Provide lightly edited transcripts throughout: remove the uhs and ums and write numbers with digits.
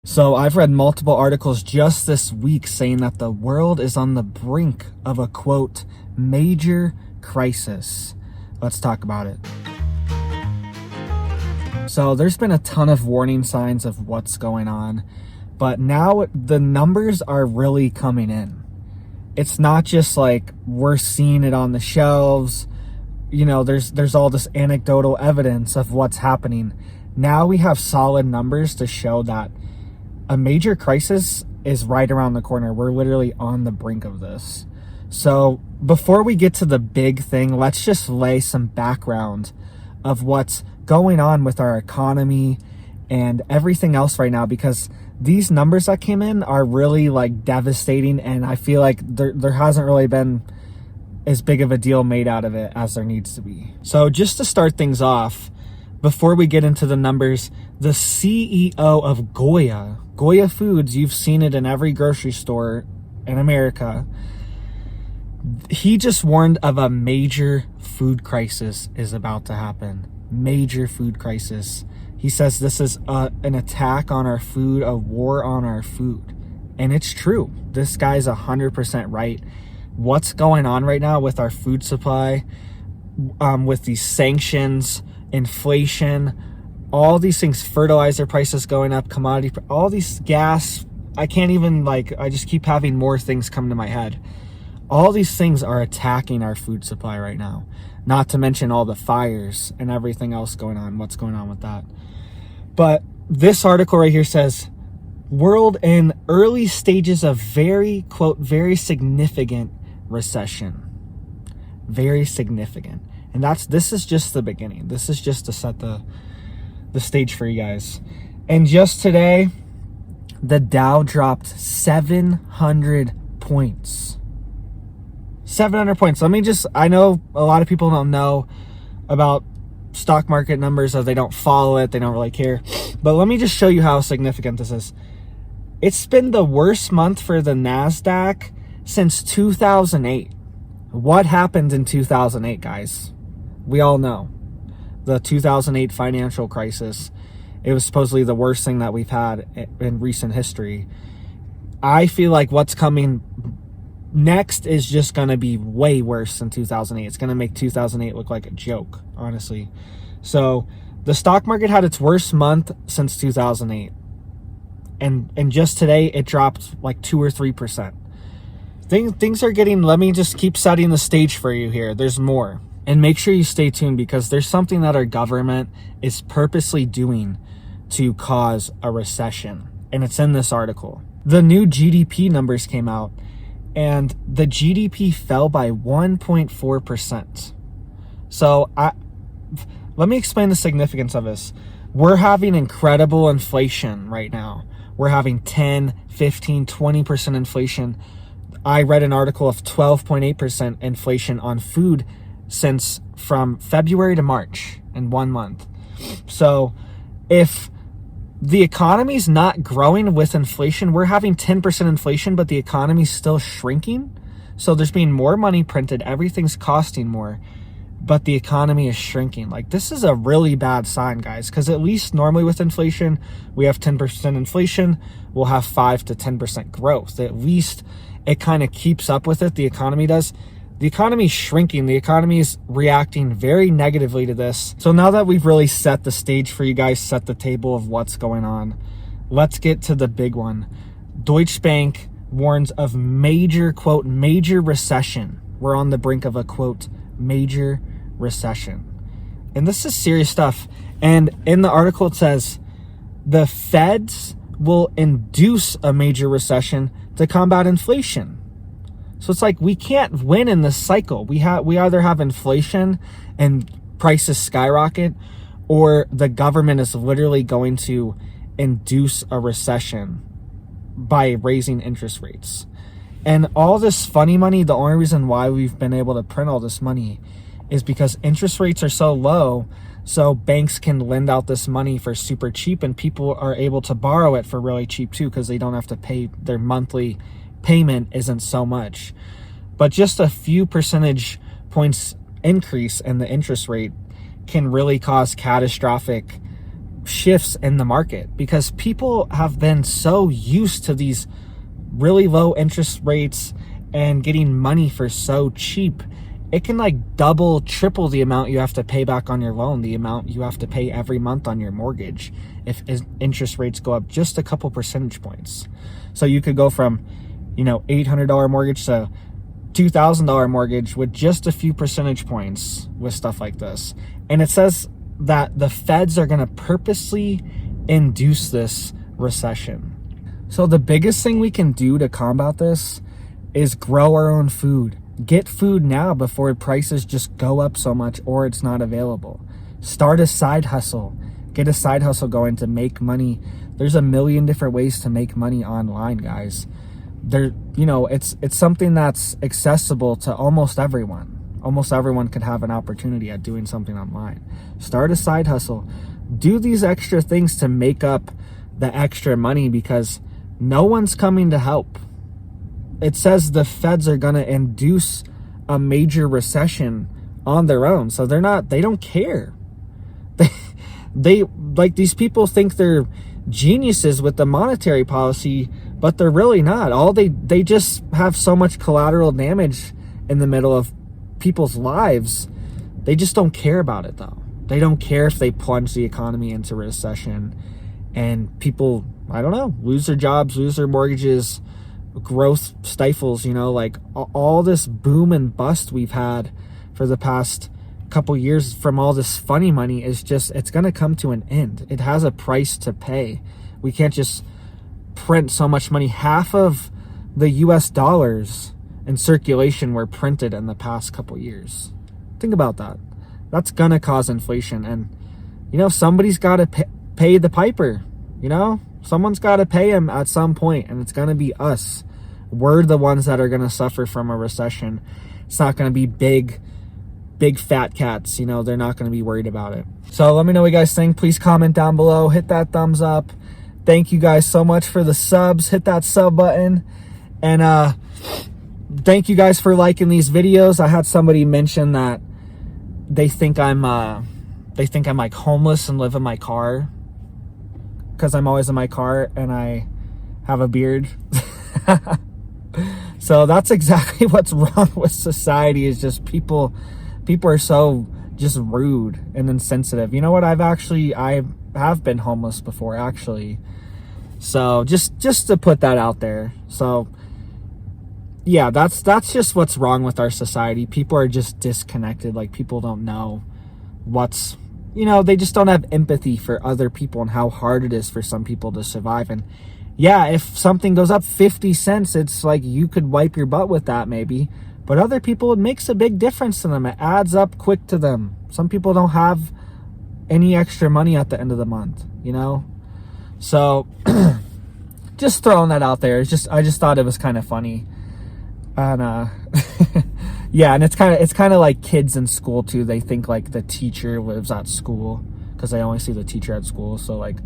So I've read multiple articles just this week saying that the world is on the brink of a, quote, major crisis. Let's talk about it. So there's been a ton of warning signs of what's going on, but now the numbers are really coming in. It's not just like we're seeing it on the shelves. You know, there's all this anecdotal evidence of what's happening. Now we have solid numbers to show that a major crisis is right around the corner. We're literally on the brink of this. So before we get to the big thing, let's just lay some background of what's going on with our economy and everything else right now, because these numbers that came in are really like devastating, and I feel like there hasn't really been as big of a deal made out of it as there needs to be. So just to start things off, before we get into the numbers, the CEO of Goya Foods, you've seen it in every grocery store in America, he just warned of a major food crisis is about to happen. Major food crisis. He says this is an attack on our food, a war on our food. And it's true. This guy's 100% right. What's going on right now with our food supply, with these sanctions, inflation, all these things, fertilizer prices going up, commodity, all these gas, I can't even I just keep having more things come to my head. All these things are attacking our food supply right now. Not to mention all the fires and everything else going on. What's going on with that? But this article right here says, world in early stages of very, quote, very significant recession. Very significant. And this is just the beginning. This is just to set the stage for you guys. And just today, the Dow dropped 700 points. 700 points. I know a lot of people don't know about stock market numbers, or they don't follow it. They don't really care. But let me just show you how significant this is. It's been the worst month for the NASDAQ since 2008. What happened in 2008, guys? We all know. The 2008 financial crisis. It was supposedly the worst thing that we've had in recent history. I feel like what's coming next is just going to be way worse than 2008. It's going to make 2008 look like a joke, honestly. So the stock market had its worst month since 2008. And just today, it dropped like 2 or 3%. Things are getting, let me just keep setting the stage for you here. There's more. And make sure you stay tuned, because there's something that our government is purposely doing to cause a recession. And it's in this article. The new GDP numbers came out, and the GDP fell by 1.4%. So let me explain the significance of this. We're having incredible inflation right now. We're having 10, 15, 20% inflation. I read an article of 12.8% inflation on food since from February to March in 1 month. So if the economy's not growing with inflation, we're having 10% inflation, but the economy's still shrinking. So there's being more money printed. Everything's costing more, but the economy is shrinking. This is a really bad sign, guys, because at least normally with inflation, we have 10% inflation. We'll have 5 to 10% growth. At least it kind of keeps up with it. The economy does. The economy is shrinking. The economy is reacting very negatively to this. So now that we've really set the stage for you guys, set the table of what's going on, let's get to the big one. Deutsche Bank warns of major, quote, major recession. We're on the brink of a, quote, major recession. And this is serious stuff. And in the article, it says the Feds will induce a major recession to combat inflation. So it's we can't win in this cycle. We either have inflation and prices skyrocket, or the government is literally going to induce a recession by raising interest rates. And all this funny money, the only reason why we've been able to print all this money is because interest rates are so low, so banks can lend out this money for super cheap, and people are able to borrow it for really cheap too, because they don't have to pay, their monthly payment isn't so much. But just a few percentage points increase in the interest rate can really cause catastrophic shifts in the market, because people have been so used to these really low interest rates and getting money for so cheap. It can like double, triple the amount you have to pay back on your loan, the amount you have to pay every month on your mortgage if interest rates go up just a couple percentage points. So you could go from, $800 mortgage to $2,000 mortgage with just a few percentage points with stuff like this. And it says that the feds are going to purposely induce this recession. So the biggest thing we can do to combat this is grow our own food. Get food now before prices just go up so much or it's not available. Start a side hustle. Get a side hustle going to make money. There's a million different ways to make money online, guys. It's something that's accessible to almost everyone. Almost everyone could have an opportunity at doing something online. Start a side hustle. Do these extra things to make up the extra money, because no one's coming to help. It says the feds are going to induce a major recession on their own. So they don't care. They like, these people think they're geniuses with the monetary policy, but they're really not. They just have so much collateral damage in the middle of people's lives. They just don't care about it, though. They don't care if they plunge the economy into recession and people, I don't know, lose their jobs, lose their mortgages, growth stifles, like all this boom and bust we've had for the past couple years from all this funny money is just, it's going to come to an end. It has a price to pay. We can't just print so much money. Half of the US dollars in circulation were printed in the past couple years. Think about that. That's going to cause inflation. And, somebody's got to pay the piper, Someone's got to pay him at some point, and it's going to be us. We're the ones that are going to suffer from a recession. It's not going to be big fat cats. They're not going to be worried about it. So let me know what you guys think. Please comment down below. Hit that thumbs up. Thank you guys so much for the subs. Hit that sub button. And thank you guys for liking these videos. I had somebody mention that they think I'm like homeless and live in my car, because I'm always in my car and I have a beard. So that's exactly what's wrong with society, is just people are so just rude and insensitive. You know what? I have been homeless before, actually. So just to put that out there. So yeah, that's just what's wrong with our society. People are just disconnected. Like, people don't know what's, they just don't have empathy for other people and how hard it is for some people to survive. And yeah, if something goes up 50 cents, it's like you could wipe your butt with that maybe. But other people, it makes a big difference to them. It adds up quick to them. Some people don't have any extra money at the end of the month, So just throwing that out there. I just thought it was kind of funny. And yeah, and it's kind of like kids in school too. They think like the teacher lives at school because they only see the teacher at school. So like,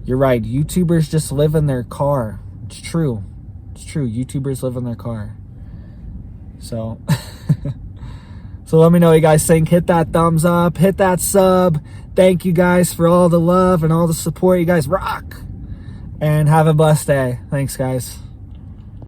you're right. YouTubers just live in their car. It's true. YouTubers live in their car. So, so let me know what you guys think. Hit that thumbs up. Hit that sub. Thank you guys for all the love and all the support. You guys rock. And have a blessed day. Thanks, guys.